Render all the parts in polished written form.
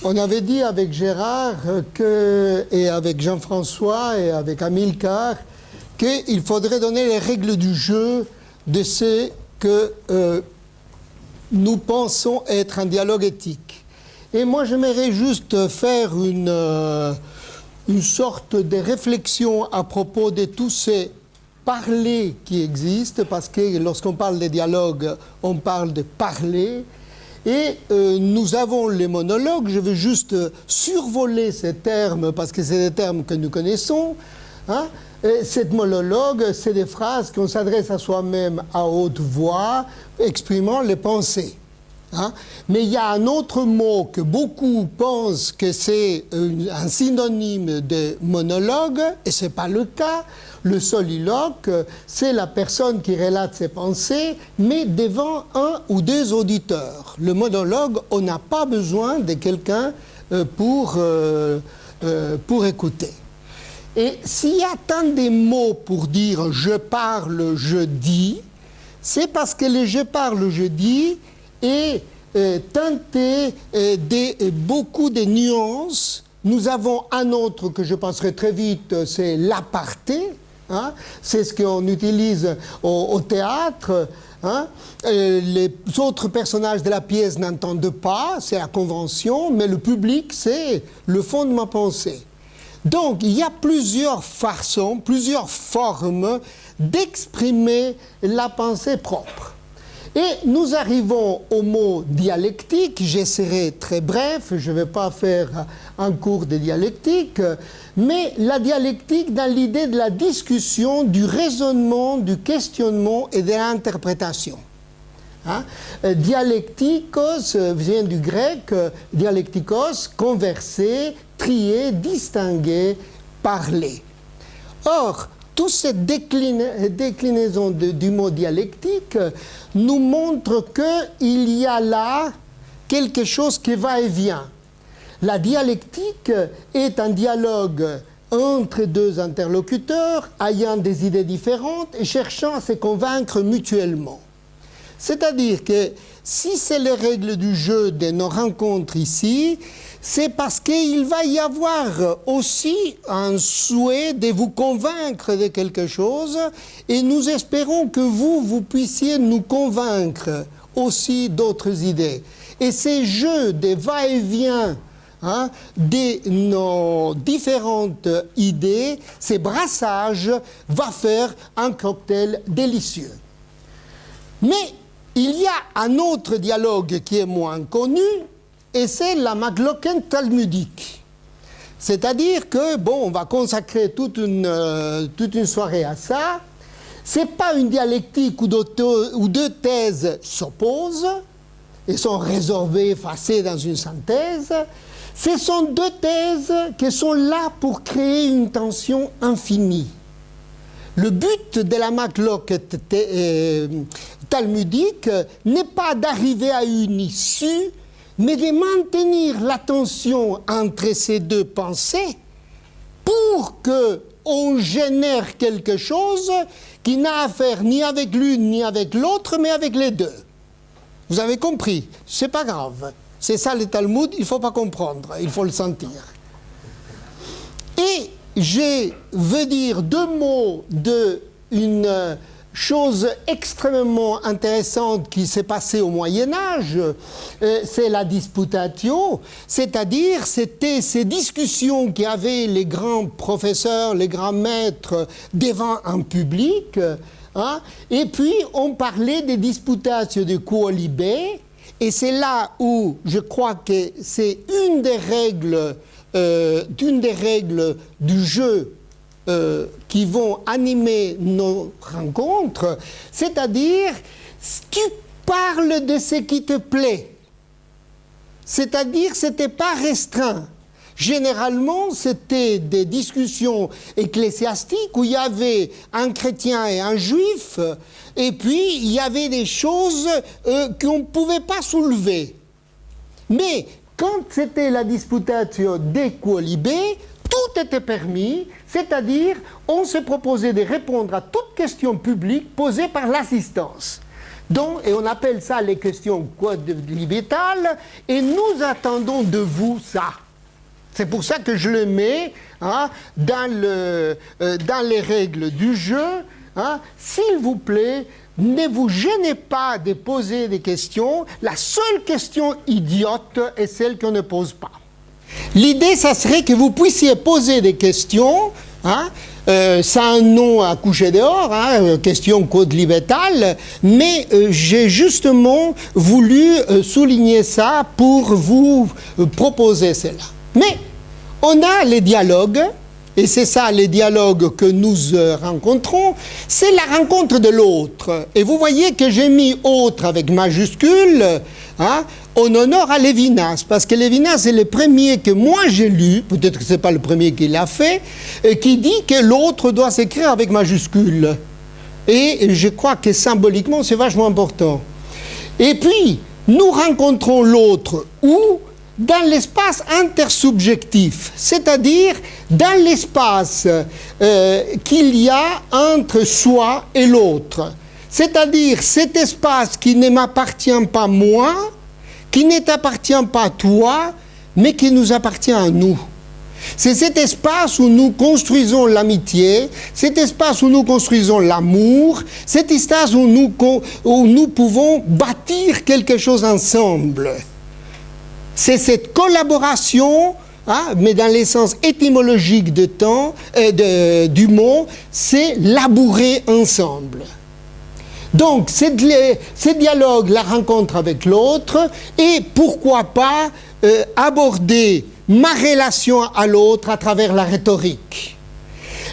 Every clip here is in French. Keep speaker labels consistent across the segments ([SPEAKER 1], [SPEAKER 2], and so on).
[SPEAKER 1] On avait dit avec Gérard et avec Jean-François et avec Amilcar qu'il faudrait donner les règles du jeu de ce que nous pensons être un dialogue éthique. Et moi, j'aimerais juste faire une sorte de réflexion à propos de tous ces parler qui existent, parce que lorsqu'on parle de dialogue, on parle de parler. Et nous avons les monologues. Je veux juste survoler ces termes parce que c'est des termes que nous connaissons. Hein. Ces monologues, c'est des phrases qu'on s'adresse à soi-même à haute voix, exprimant les pensées. Hein. Mais il y a un autre mot que beaucoup pensent que c'est un synonyme de monologue, et ce n'est pas le cas. Le soliloque, c'est la personne qui relate ses pensées, mais devant un ou deux auditeurs. Le monologue, on n'a pas besoin de quelqu'un pour écouter. Et s'il y a tant de mots pour dire « je parle, je dis », c'est parce que le « je parle, je dis » est teinté de beaucoup de nuances. Nous avons un autre que je passerai très vite, c'est l'aparté. Hein? C'est ce qu'on utilise au théâtre. Hein? Les autres personnages de la pièce n'entendent pas, c'est la convention, mais le public, c'est le fond de ma pensée. Donc, il y a plusieurs façons, plusieurs formes d'exprimer la pensée propre. Et nous arrivons au mot dialectique. J'essaierai très bref, je ne vais pas faire un cours de dialectique, mais la dialectique dans l'idée de la discussion, du raisonnement, du questionnement et de l'interprétation. Hein? Dialectikos vient du grec, dialectikos, converser, trier, distinguer, parler. Or, toute cette déclinaison du mot dialectique nous montre qu'il y a là quelque chose qui va et vient. La dialectique est un dialogue entre deux interlocuteurs ayant des idées différentes et cherchant à se convaincre mutuellement. C'est-à-dire que si c'est les règles du jeu de nos rencontres ici, c'est parce qu'il va y avoir aussi un souhait de vous convaincre de quelque chose et nous espérons que vous puissiez nous convaincre aussi d'autres idées. Et ces jeux de va-et-vient hein, de nos différentes idées, ces brassages, va faire un cocktail délicieux. Mais il y a un autre dialogue qui est moins connu, et c'est la Machloken talmudique. C'est-à-dire que, bon, on va consacrer toute une soirée à ça. Ce n'est pas une dialectique où deux thèses s'opposent et sont résorbées, effacées dans une synthèse. Ce sont deux thèses qui sont là pour créer une tension infinie. Le but de la Machloken talmudique n'est pas d'arriver à une issue, mais de maintenir la tension entre ces deux pensées pour qu'on génère quelque chose qui n'a affaire ni avec l'une ni avec l'autre, mais avec les deux. Vous avez compris? C'est pas grave. C'est ça le Talmud, il ne faut pas comprendre, il faut le sentir. Et je veux dire deux mots d'une chose extrêmement intéressante qui s'est passée au Moyen-Âge, c'est la disputatio, c'est-à-dire c'était ces discussions qu'avaient les grands professeurs, les grands maîtres devant un public, hein, et puis on parlait des disputatio de quolibé, et c'est là où je crois que c'est une des règles du jeu qui vont animer nos rencontres, c'est-à-dire tu parles de ce qui te plaît, c'est-à-dire ce n'était pas restreint. Généralement, c'était des discussions ecclésiastiques où il y avait un chrétien et un juif, et puis il y avait des choses qu'on ne pouvait pas soulever. Mais quand c'était la disputatio de quolibé, tout était permis, c'est-à-dire on se proposait de répondre à toute question publique posée par l'assistance. Donc, et on appelle ça les questions quodlibétales, et nous attendons de vous ça. C'est pour ça que je le mets dans les règles du jeu. S'il vous plaît, ne vous gênez pas de poser des questions. La seule question idiote est celle qu'on ne pose pas. L'idée, ça serait que vous puissiez poser des questions, ça a un nom à coucher dehors, question quodlibétale, mais j'ai justement voulu souligner ça pour vous proposer cela. Mais on a les dialogues, et c'est ça les dialogues que nous rencontrons, c'est la rencontre de l'autre. Et vous voyez que j'ai mis « autre » avec majuscule, en honneur à Lévinas, parce que Lévinas est le premier que moi j'ai lu, peut-être que ce n'est pas le premier qui l'a fait, qui dit que l'autre doit s'écrire avec majuscule. Et je crois que symboliquement c'est vachement important. Et puis, nous rencontrons l'autre où ? Dans l'espace intersubjectif, c'est-à-dire dans l'espace qu'il y a entre soi et l'autre. C'est-à-dire cet espace qui ne m'appartient pas moi, qui ne t'appartient pas toi, mais qui nous appartient à nous. C'est cet espace où nous construisons l'amitié, cet espace où nous construisons l'amour, cet espace où nous pouvons bâtir quelque chose ensemble. C'est cette collaboration, mais dans le sens étymologique du mot, c'est labourer ensemble. Donc, ce dialogue, la rencontre avec l'autre, et pourquoi pas aborder ma relation à l'autre à travers la rhétorique.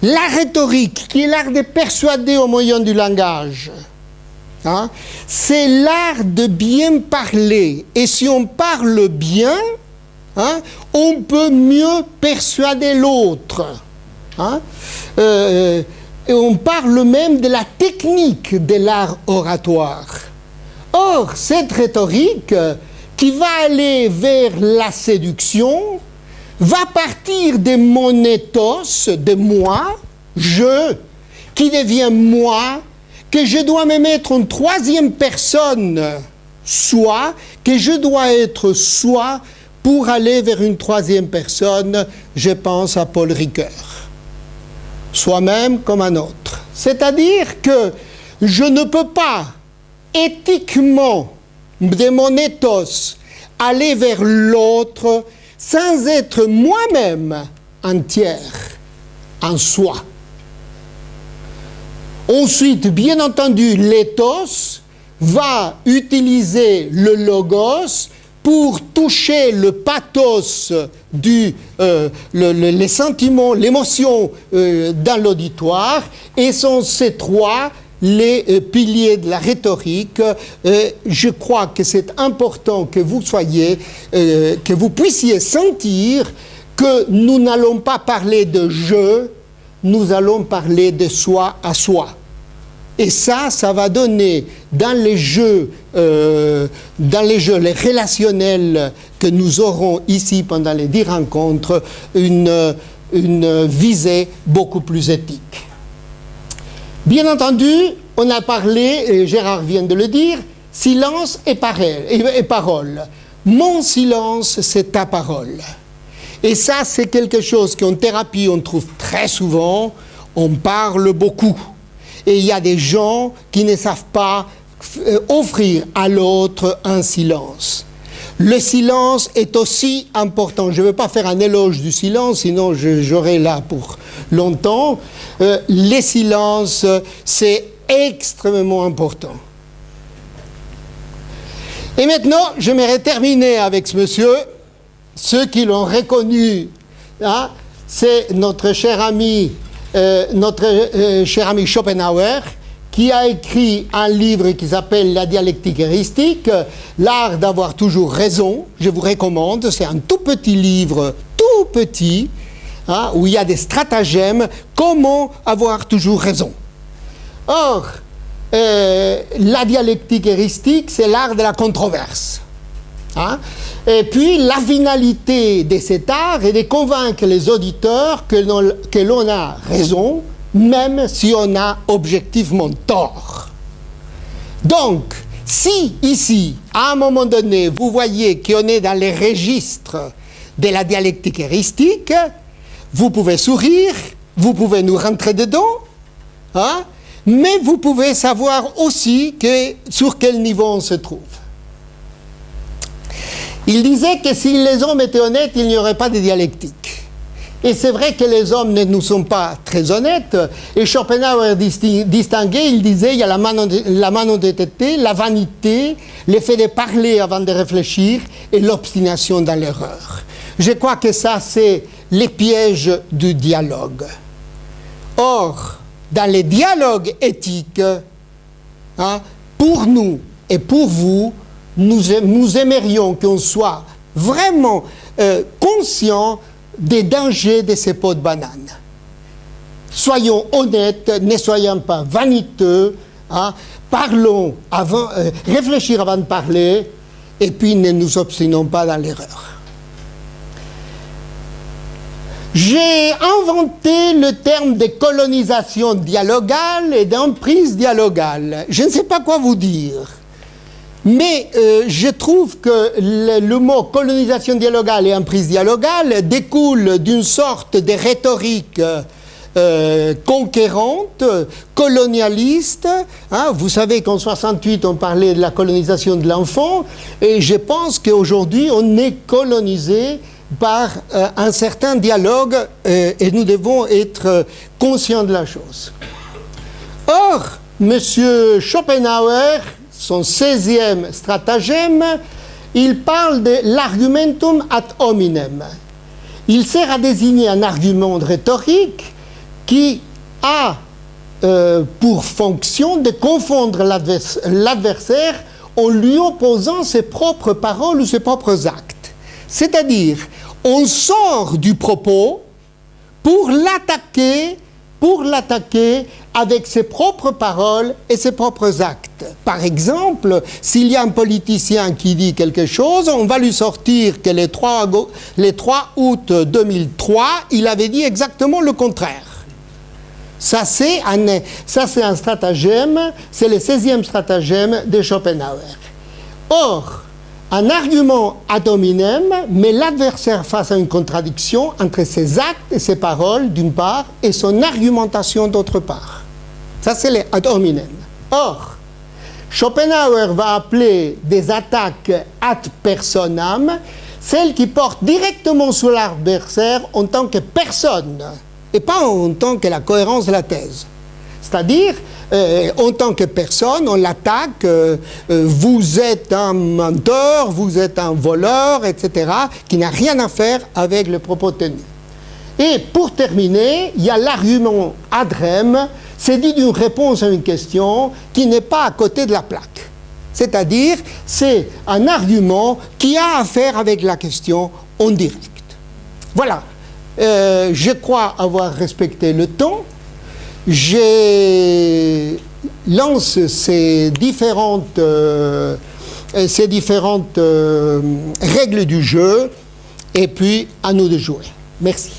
[SPEAKER 1] La rhétorique, qui est l'art de persuader au moyen du langage, c'est l'art de bien parler. Et si on parle bien, on peut mieux persuader l'autre. Et on parle même de la technique de l'art oratoire. Or, cette rhétorique qui va aller vers la séduction va partir de mon ethos, de moi, je, qui devient moi, que je dois me mettre en troisième personne, soi, que je dois être soi pour aller vers une troisième personne, je pense à Paul Ricoeur. Soi-même comme un autre. C'est-à-dire que je ne peux pas éthiquement, de mon ethos, aller vers l'autre sans être moi-même entière, en soi. Ensuite, bien entendu, l'éthos va utiliser le logos pour toucher le pathos, les sentiments, l'émotion dans l'auditoire, et sont ces trois les piliers de la rhétorique. Je crois que c'est important que vous soyez, que vous puissiez sentir que nous n'allons pas parler de je, nous allons parler de soi à soi. Et ça va donner dans les jeux les relationnels que nous aurons ici pendant les 10 rencontres, une visée beaucoup plus éthique. Bien entendu, on a parlé, et Gérard vient de le dire, silence et parole. Mon silence, c'est ta parole. Et ça, c'est quelque chose qu'en thérapie, on trouve très souvent, on parle beaucoup. Et il y a des gens qui ne savent pas offrir à l'autre un silence. Le silence est aussi important. Je ne veux pas faire un éloge du silence, sinon j'aurai là pour longtemps. Les silences, c'est extrêmement important. Et maintenant, j'aimerais terminer avec ce monsieur. Ceux qui l'ont reconnu, c'est notre cher ami Schopenhauer, qui a écrit un livre qui s'appelle La dialectique heuristique, l'art d'avoir toujours raison. Je vous recommande, c'est un tout petit livre, tout petit, où il y a des stratagèmes, comment avoir toujours raison. Or, la dialectique heuristique, c'est l'art de la controverse. Et puis, la finalité de cet art est de convaincre les auditeurs que l'on a raison, même si on a objectivement tort. Donc, si ici, à un moment donné, vous voyez qu'on est dans les registres de la dialectique heuristique, vous pouvez sourire, vous pouvez nous rentrer dedans, hein, mais vous pouvez savoir aussi sur quel niveau on se trouve. Il disait que si les hommes étaient honnêtes, il n'y aurait pas de dialectique. Et c'est vrai que les hommes ne nous sont pas très honnêtes. Et Schopenhauer distinguait, il disait, il y a la malhonnêteté, la vanité, l'effet de parler avant de réfléchir et l'obstination dans l'erreur. Je crois que ça, c'est les pièges du dialogue. Or, dans les dialogues éthiques, hein, pour nous et pour vous, nous aimerions qu'on soit vraiment conscients des dangers de ces pots de banane. Soyons honnêtes, ne soyons pas vaniteux, hein, parlons avant, réfléchir avant de parler, et puis ne nous obstinons pas dans l'erreur. J'ai inventé le terme de colonisation dialogale et d'emprise dialogale. Je ne sais pas quoi vous dire, mais je trouve que le mot colonisation dialogale et emprise dialogale découle d'une sorte de rhétorique conquérante, colonialiste. Hein, vous savez qu'en 68, on parlait de la colonisation de l'enfant, et je pense qu'aujourd'hui, on est colonisé par un certain dialogue et nous devons être conscients de la chose. Or, M. Schopenhauer, son 16e stratagème, il parle de l'argumentum ad hominem. Il sert à désigner un argument rhétorique qui a pour fonction de confondre l'adversaire en lui opposant ses propres paroles ou ses propres actes. C'est-à-dire, on sort du propos pour l'attaquer avec ses propres paroles et ses propres actes. Par exemple, s'il y a un politicien qui dit quelque chose, on va lui sortir que le 3 août 2003, il avait dit exactement le contraire. Ça, c'est un stratagème, c'est le 16e stratagème de Schopenhauer. Or, un argument ad hominem met l'adversaire face à une contradiction entre ses actes et ses paroles, d'une part, et son argumentation, d'autre part. Ça, c'est les ad hominem. Or, Schopenhauer va appeler des attaques ad personam, celles qui portent directement sur l'adversaire en tant que personne, et pas en tant que la cohérence de la thèse. C'est-à-dire, en tant que personne, on l'attaque, vous êtes un menteur, vous êtes un voleur, etc., qui n'a rien à faire avec le propos tenu. Et pour terminer, il y a l'argument ad rem, c'est dit d'une réponse à une question qui n'est pas à côté de la plaque. C'est-à-dire, c'est un argument qui a à faire avec la question en direct. Voilà, je crois avoir respecté le temps. Je lance ces différentes règles du jeu, et puis à nous de jouer. Merci.